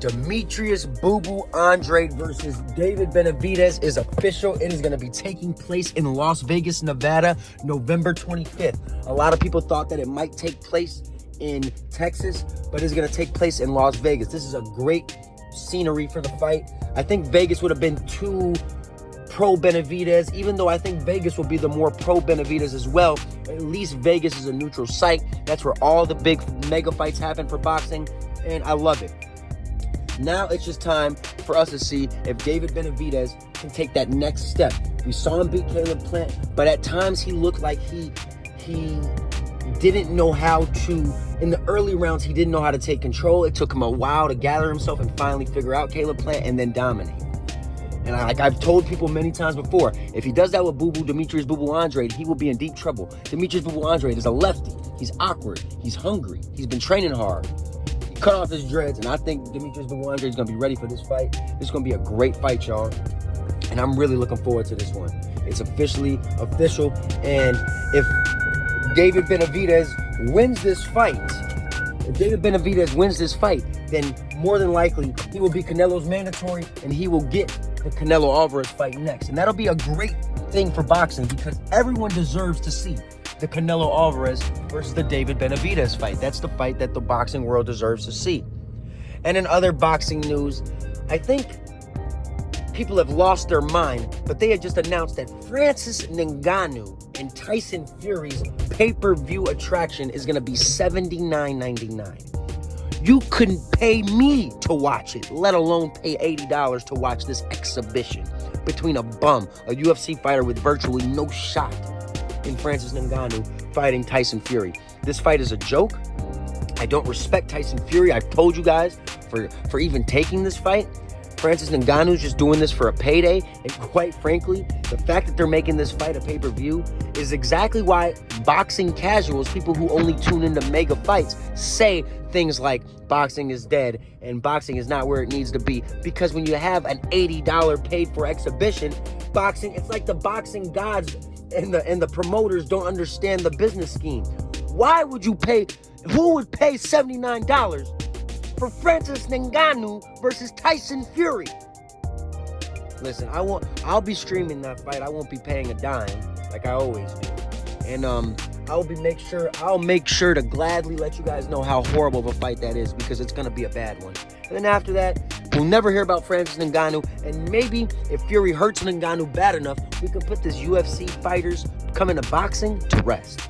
Demetrius Boo Boo Andrade versus David Benavidez is official. It is going to be taking place in Las Vegas, Nevada, November 25th. A lot of people thought that it might take place in Texas, but it's going to take place in Las Vegas. This is a great scenery for the fight. I think Vegas would have been too pro Benavidez, even though I think Vegas will be the more pro Benavidez as well. At least Vegas is a neutral site. That's where all the big mega fights happen for boxing, and I love it. Now it's just time for us to see if David Benavidez can take that next step. We saw him beat Caleb Plant, but at times he looked like he didn't know how to, in the early rounds, he didn't know how to take control. It took him a while to gather himself and finally figure out Caleb Plant and then dominate. And I've told people many times before, if he does that with Demetrius Boo Boo Andrade, he will be in deep trouble. Demetrius Boo Boo Andrade is a lefty. He's awkward. He's hungry. He's been training hard. He cut off his dreads, and I think Demetrius Boo Boo Andrade is going to be ready for this fight. This is going to be a great fight, y'all. And I'm really looking forward to this one. It's officially official. And if David Benavidez wins this fight, then more than likely he will be Canelo's mandatory, and he will get the Canelo Alvarez fight next. And that'll be a great thing for boxing because everyone deserves to see the Canelo Alvarez versus the David Benavidez fight. That's the fight that the boxing world deserves to see. And in other boxing news, I think people have lost their mind, but they had just announced that Francis Ngannou and Tyson Fury's pay-per-view attraction is going to be $79.99. You couldn't pay me to watch it, let alone pay $80 to watch this exhibition between a bum, a UFC fighter with virtually no shot, in Francis Ngannou fighting Tyson Fury. This fight is a joke. I don't respect Tyson Fury. I've told you guys for even taking this fight. Francis Ngannou's just doing this for a payday, and quite frankly, the fact that they're making this fight a pay-per-view is exactly why boxing casuals, people who only tune into mega fights, say things like boxing is dead and boxing is not where it needs to be. Because when you have an $80 paid-for exhibition, boxing, it's like the boxing gods and the promoters don't understand the business scheme. Why would you pay? Who would pay $79 for Francis Ngannou versus Tyson Fury? Listen, I'll be streaming that fight. I won't be paying a dime like I always do. And I'll make sure to gladly let you guys know how horrible of a fight that is, because it's gonna be a bad one. And then after that, we'll never hear about Francis Ngannou. And maybe if Fury hurts Ngannou bad enough, we can put this UFC fighters coming to boxing to rest.